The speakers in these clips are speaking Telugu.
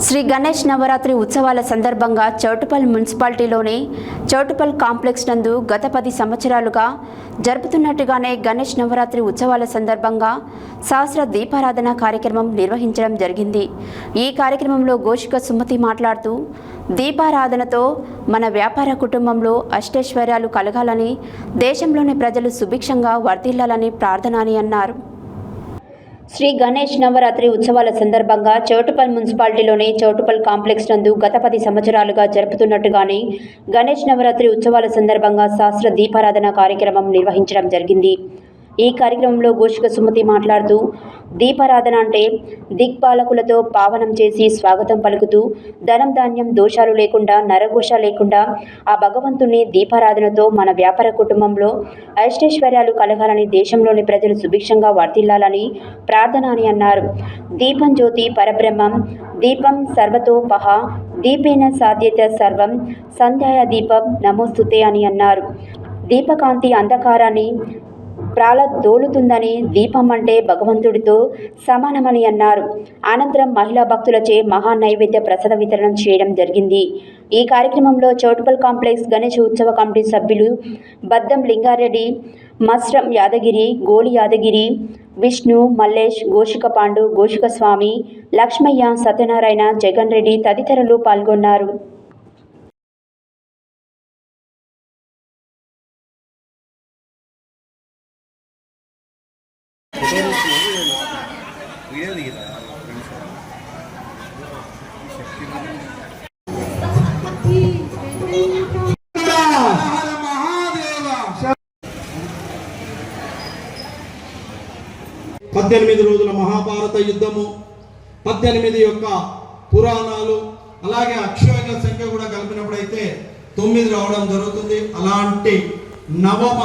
శ్రీ గణేష్ నవరాత్రి ఉత్సవాల సందర్భంగా చౌటుప్పల్ మున్సిపాలిటీలోని చౌటుప్పల్ కాంప్లెక్స్ నందు గత 10 సంవత్సరాలుగా జరుపుతున్నట్టుగానే గణేష్ నవరాత్రి ఉత్సవాల సందర్భంగా సహస్ర దీపారాధన కార్యక్రమం నిర్వహించడం జరిగింది. ఈ కార్యక్రమంలో గోషిక సుమతి మాట్లాడుతూ దీపారాధనతో మన వ్యాపార కుటుంబంలో అష్టైశ్వర్యాలు కలగాలని, దేశంలోని ప్రజలు సుభిక్షంగా వర్ధిల్లాలని ప్రార్థన అని అన్నారు. శ్రీ గణేష్ నవరాత్రి ఉత్సవాల సందర్భంగా చౌటుప్పల్ మున్సిపాలిటీలోని చౌటుప్పల్ కాంప్లెక్స్ నందు గత 10 సంవత్సరాలుగా జరుపుతున్నట్టుగానే గణేష్ నవరాత్రి ఉత్సవాల సందర్భంగా సహస్ర దీపారాధన కార్యక్రమం నిర్వహించడం జరిగింది. ఈ కార్యక్రమంలో గోషిక సుమతి మాట్లాడుతూ దీపారాధన అంటే దిక్పాలకులతో పావనం చేసి స్వాగతం పలుకుతూ ధనం ధాన్యం దోషాలు లేకుండా నరఘోష లేకుండా ఆ భగవంతుని దీపారాధనతో మన వ్యాపార కుటుంబంలో అష్టైశ్వర్యాలు కలగాలని, దేశంలోని ప్రజలు సుభిక్షంగా వర్ధిల్లాలని ప్రార్థన అని అన్నారు. దీపం జ్యోతి పరబ్రహ్మం, దీపం సర్వతోపహ, దీపేన సాధ్యత సర్వం, సంధ్యాయ దీపం నమోస్తుతే అని అన్నారు. దీపకాంతి అంధకారాన్ని ప్రాళదోలుతుందని, దీపం అంటే భగవంతుడితో సమానమని అన్నారు. అనంతరం మహిళా భక్తులచే మహా నైవేద్య ప్రసాద వితరణ చేయడం జరిగింది. ఈ కార్యక్రమంలో చౌటుప్పల్ కాంప్లెక్స్ గణేష్ ఉత్సవ కమిటీ సభ్యులు బద్దం లింగారెడ్డి, మస్రం యాదగిరి, గోలి యాదగిరి, విష్ణు, మల్లేష్, గోషిక పాండు, గోషిక స్వామి, లక్ష్మయ్య, సత్యనారాయణ, జగన్ రెడ్డి తదితరులు పాల్గొన్నారు. పద్దెనిమిది రోజుల మహాభారత యుద్ధము, 18 యొక్క పురాణాలు, అలాగే అక్షయ సంఖ్య కూడా కలిపినప్పుడైతే 9 రావడం జరుగుతుంది. అలాంటి నవమ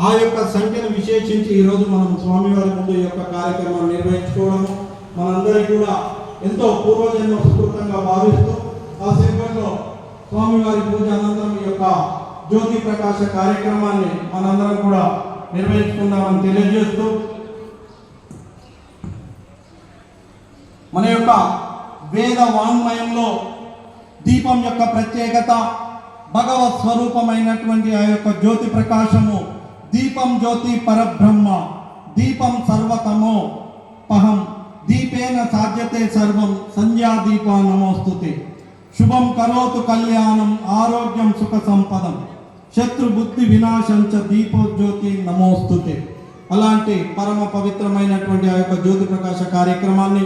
ఆ యొక్క సంఖ్యను విశేషించి ఈరోజు మనం స్వామివారి ముందు ఈ యొక్క కార్యక్రమాన్ని నిర్వహించుకోవడము మనందరికీ కూడా ఎంతో పూర్వజన్మ సుకృతంగా భావిస్తూ కాసేపట్లో స్వామివారి పూజ అనంతరం ఈ యొక్క జ్యోతి ప్రకాశ కార్యక్రమాన్ని మనందరం కూడా నిర్వహించుకుందామని తెలియజేస్తూ, మన యొక్క వేద వాంగ్మయంలో దీపం యొక్క ప్రత్యేకత, భగవత్ స్వరూపమైనటువంటి ఆ యొక్క జ్యోతి ప్రకాశము, దీపం జ్యోతి పరబ్రహ్మ, దీపం సర్వతమో పహం, దీపేన సాధ్యతే సర్వం, సంధ్యా దీప నమోస్తుతే, శుభం కరోతు కళ్యాణం, ఆరోగ్యం సుఖ సంపదం, శత్రు బుద్ధి వినాశంచ దీపోజ్యోతి నమోస్తుతే. అలాంటి పరమ పవిత్రమైనటువంటి ఆ యొక్క జ్యోతి ప్రకాశ కార్యక్రమాన్ని